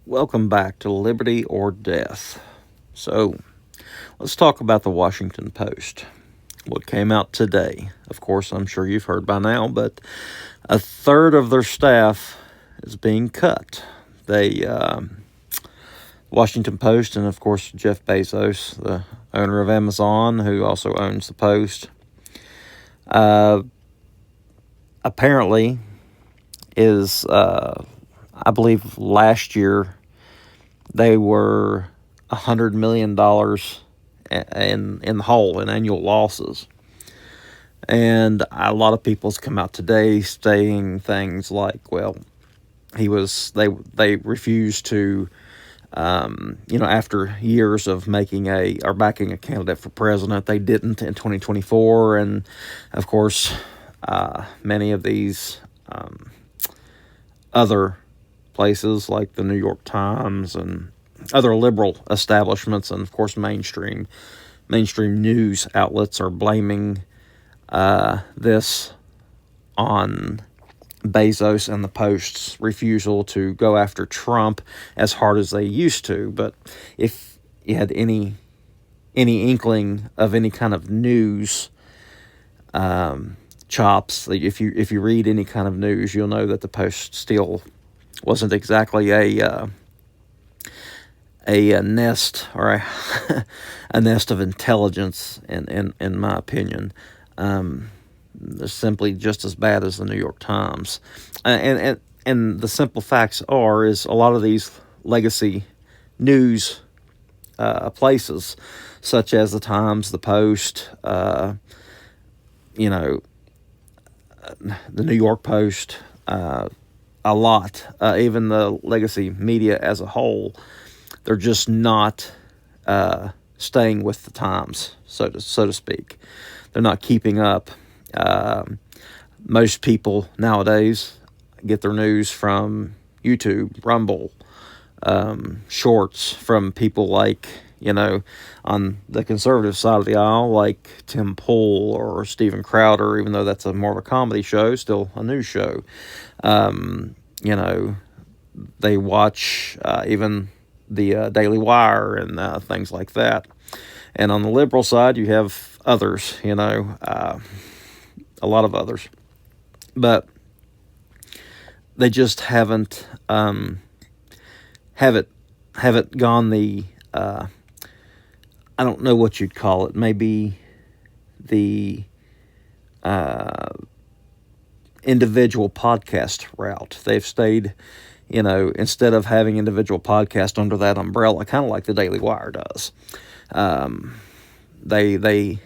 Welcome back to Liberty or Death. So, let's talk about the Washington Post. What came out today? Of course, I'm sure you've heard by now, but a third of their staff is being cut. Washington Post, and of course, Jeff Bezos, the owner of Amazon, who also owns the Post, apparently I believe last year they were $100 million in the hole in annual losses. And a lot of people's come out today saying things like, well, they refused to, after years of backing a candidate for president, they didn't in 2024. And of course, many of these other places like the New York Times and other liberal establishments, and of course mainstream news outlets are blaming this on Bezos and the Post's refusal to go after Trump as hard as they used to. But if you had any inkling of any kind of news chops, if you read any kind of news, you'll know that the Post still wasn't exactly a nest or a nest of intelligence, in my opinion. They're simply just as bad as the New York Times, and the simple facts is a lot of these legacy news places, such as the Times, the Post, the New York Post, a lot, even the legacy media as a whole, they're just not staying with the times, so to speak. They're not keeping up. Most people nowadays get their news from YouTube, Rumble, shorts from people like, on the conservative side of the aisle, like Tim Pool or Steven Crowder, even though that's more of a comedy show, still a news show. They watch even the Daily Wire and things like that. And on the liberal side, you have others, a lot of others. But they just haven't gone the I don't know what you'd call it. Maybe the individual podcast route. They've stayed, instead of having individual podcasts under that umbrella, kind of like the Daily Wire does. They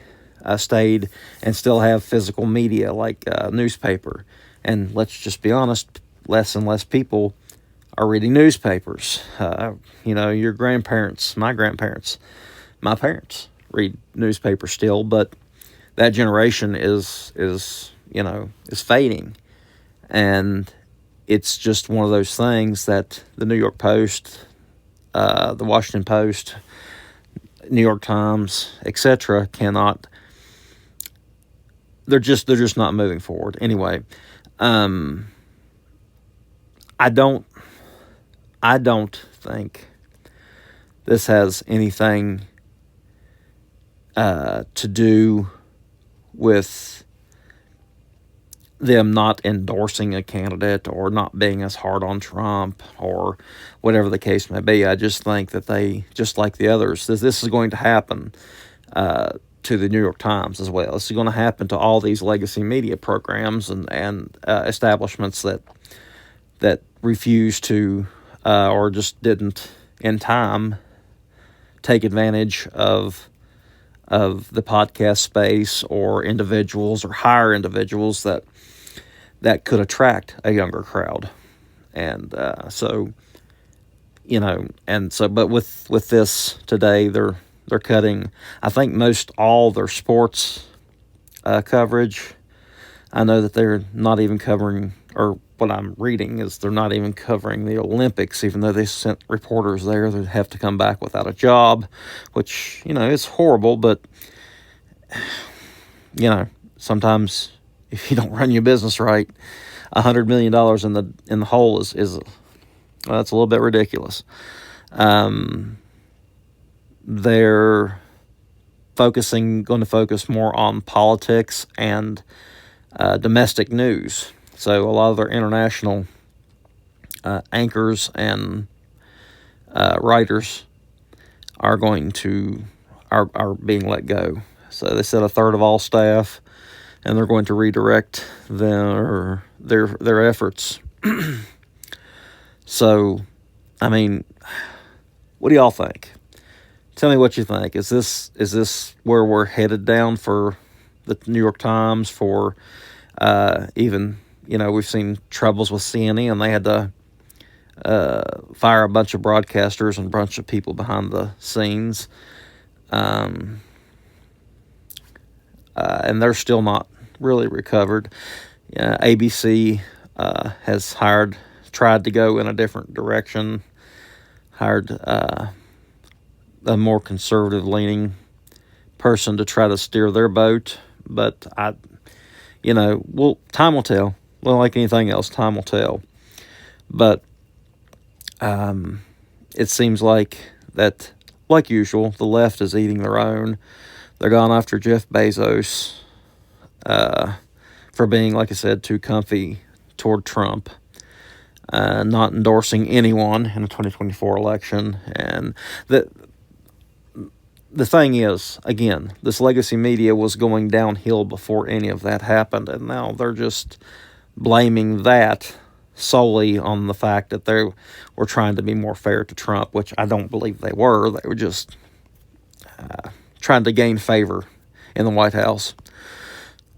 stayed and still have physical media like newspaper. And let's just be honest, less and less people are reading newspapers. Your grandparents, my grandparents, my parents read newspapers still, but that generation is fading. And it's just one of those things that the New York Post, the Washington Post, New York Times, etc. cannot. They're just not moving forward. Anyway, I don't think this has anything to do with them not endorsing a candidate or not being as hard on Trump or whatever the case may be. I just think that they, just like the others, this is going to happen to the New York Times as well. This is going to happen to all these legacy media programs and establishments that refuse to or just didn't in time take advantage of the podcast space or individuals or hire individuals that could attract a younger crowd. And but with this today, they're cutting, I think, most all their sports coverage. I know that they're not even covering, or what I'm reading is they're not even covering the Olympics, even though they sent reporters there that have to come back without a job, which, is horrible, but, sometimes if you don't run your business right, $100 million in the hole is Well, that's a little bit ridiculous. They're going to focus more on politics and domestic news. So a lot of their international anchors and writers are being let go. So they said a third of all staff, and they're going to redirect their efforts. So, I mean, what do y'all think? Tell me what you think. Is this where we're headed down for the New York Times? For even, we've seen troubles with CNN, and they had to fire a bunch of broadcasters and a bunch of people behind the scenes. And they're still not really recovered. ABC has tried to go in a different direction, hired a more conservative-leaning person to try to steer their boat. But time will tell. Well, like anything else, time will tell. But it seems like that, like usual, the left is eating their own. They're going after Jeff Bezos for being, like I said, too comfy toward Trump, not endorsing anyone in the 2024 election. And the thing is, again, this legacy media was going downhill before any of that happened, and now they're just blaming that solely on the fact that they were trying to be more fair to Trump, which I don't believe they were. They were just trying to gain favor in the White House.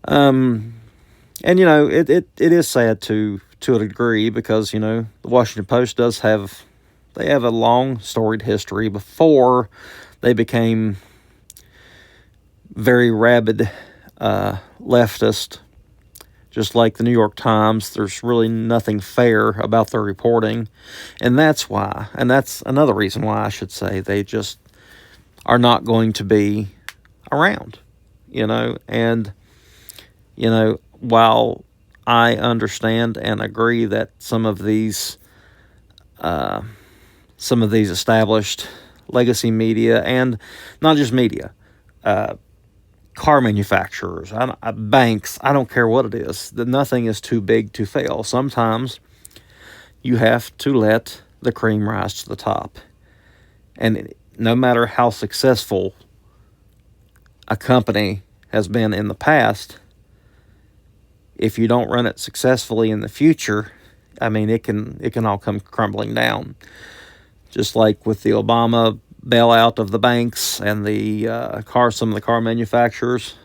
And it is sad to a degree, because the Washington Post does have a long storied history before they became very rabid leftist. Just like the New York Times, there's really nothing fair about their reporting, and that's another reason why I should say they just are not going to be around, and while I understand and agree that some of these established legacy media, and not just media, car manufacturers, banks, I don't care what it is, that nothing is too big to fail. Sometimes you have to let the cream rise to the top. And no matter how successful a company has been in the past, if you don't run it successfully in the future, it can all come crumbling down. Just like with the Obama bailout of the banks and some of the car manufacturers,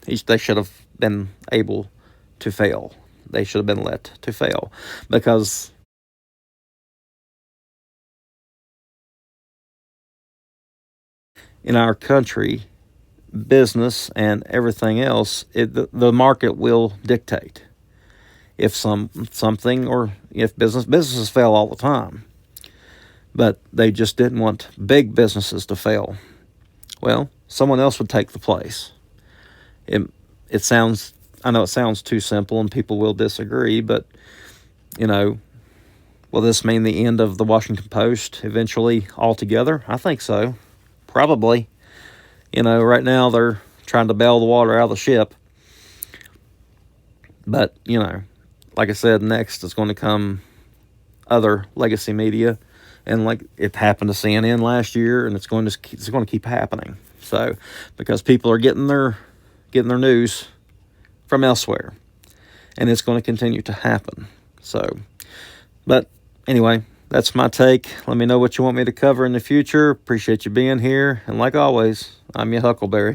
they should have been able to fail. They should have been let to fail, because in our country, business and everything else, the market will dictate. If something, or if businesses fail all the time, but they just didn't want big businesses to fail, well, someone else would take the place. I know it sounds too simple, and people will disagree, but will this mean the end of the Washington Post eventually altogether? I think so. Probably. Right now they're trying to bail the water out of the ship. But, like I said, next is going to come other legacy media. And like it happened to CNN last year, and it's going to keep happening. So, because people are getting their news from elsewhere, and it's going to continue to happen. So, but anyway, that's my take. Let me know what you want me to cover in the future. Appreciate you being here, and like always, I'm your Huckleberry.